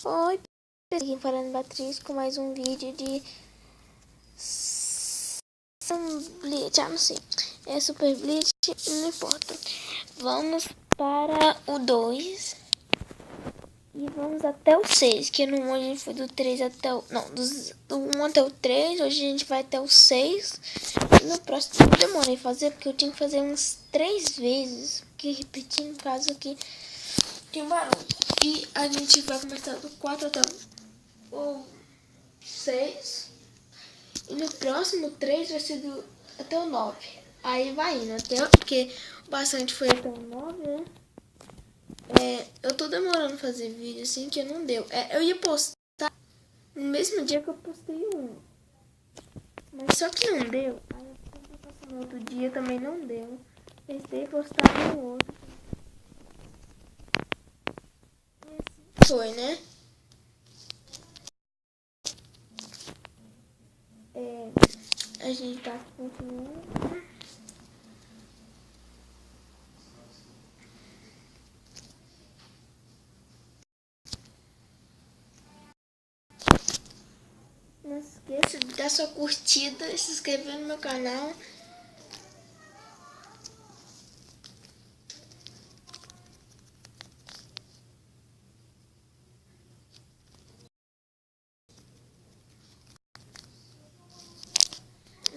Oi, pessoal, aqui falando Beatriz com mais um vídeo de Bleach, não sei, é Super Bleach, não importa. Vamos para o 2 e vamos até o 6, que no 1 a gente foi do 3 até o... Não, do 1 até o 3, hoje a gente vai até o 6. E no próximo eu demorei a fazer, porque eu tinha que fazer uns 3 vezes, porque repetindo por causa que tem barulho. E a gente vai começar do 4 até o 6. E no próximo 3 vai ser até o 9. Aí vai indo até, porque o bastante foi até o 9, né? Eu tô demorando a fazer vídeo assim que não deu. Eu ia postar no mesmo dia que eu postei um. Mas só que não deu. Aí eu postei no outro dia também não deu. Pensei em postar no outro. E assim foi, né? A gente tá continuando. Não esqueça de dar sua curtida e se inscrever no meu canal.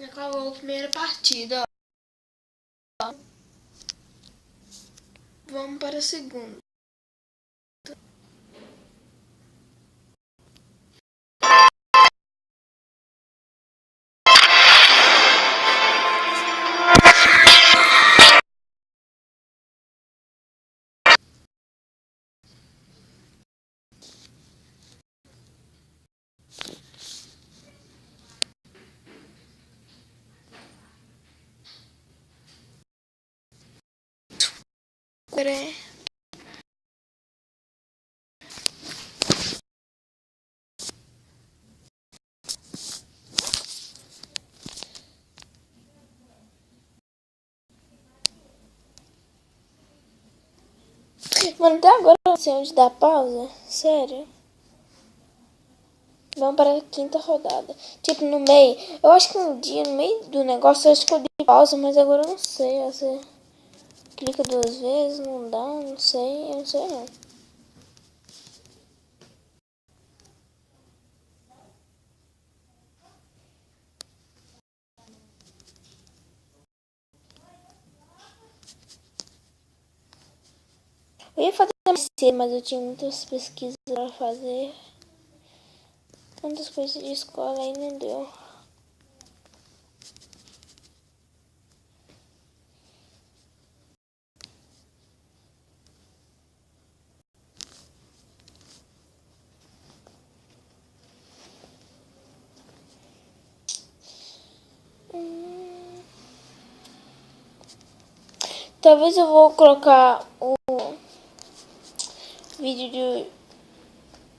Acabou a primeira partida, ó. Vamos para a segunda. Mano, até agora eu não sei onde dá pausa. Sério. Vamos para a quinta rodada. Tipo, no meio. Eu acho que um dia, no meio do negócio, eu acho que eu dei pausa, mas agora eu não sei. Você clica 2 vezes, não dá, não sei. Eu não sei não. Eu ia fazer mais, mas eu tinha muitas pesquisas para fazer. Tantas coisas de escola aí não deu. Talvez eu vou colocar o vídeo de...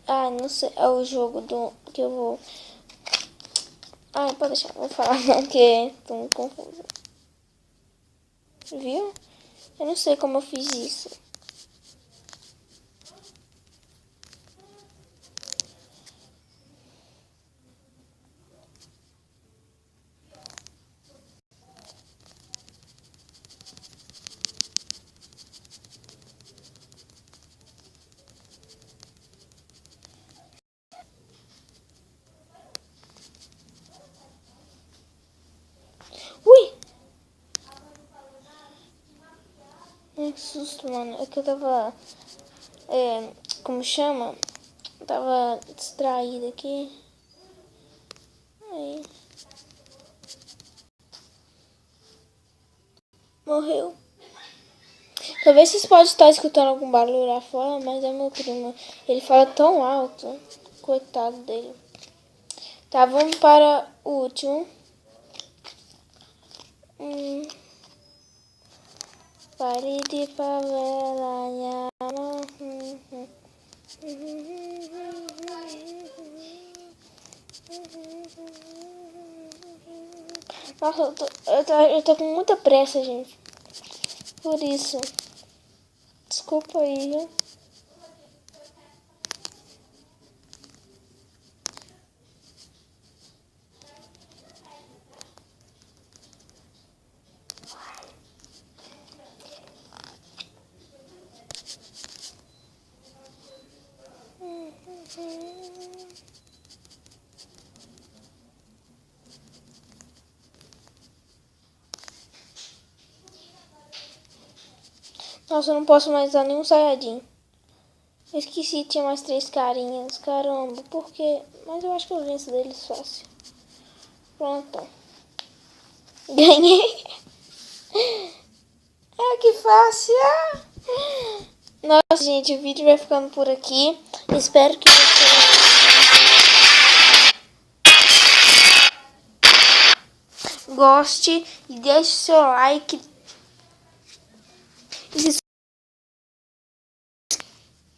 Ah, não sei. É o jogo do... que eu vou... Ah, pode deixar. Vou falar não, porque tô muito confusa. Viu? Eu não sei como eu fiz isso. Ui! Que susto, mano. É que eu tava... como chama? Eu tava distraída aqui. Aí... Morreu. Talvez vocês podem estar escutando algum barulho lá fora, mas é meu primo. Ele fala tão alto. Coitado dele. Tá, vamos para o último. Pare de favela. Nossa, eu tô com muita pressa, gente. Por isso. Desculpa aí, viu? Nossa, eu não posso mais usar nenhum Saiyajin. Eu esqueci, tinha mais 3 carinhas. Caramba, por quê? Mas eu acho que eu venço deles fácil. Pronto. Ganhei. Ah, que fácil. Ah. Nossa, gente, o vídeo vai ficando por aqui. Espero que você goste e deixe seu like.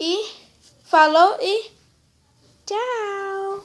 E falou e tchau.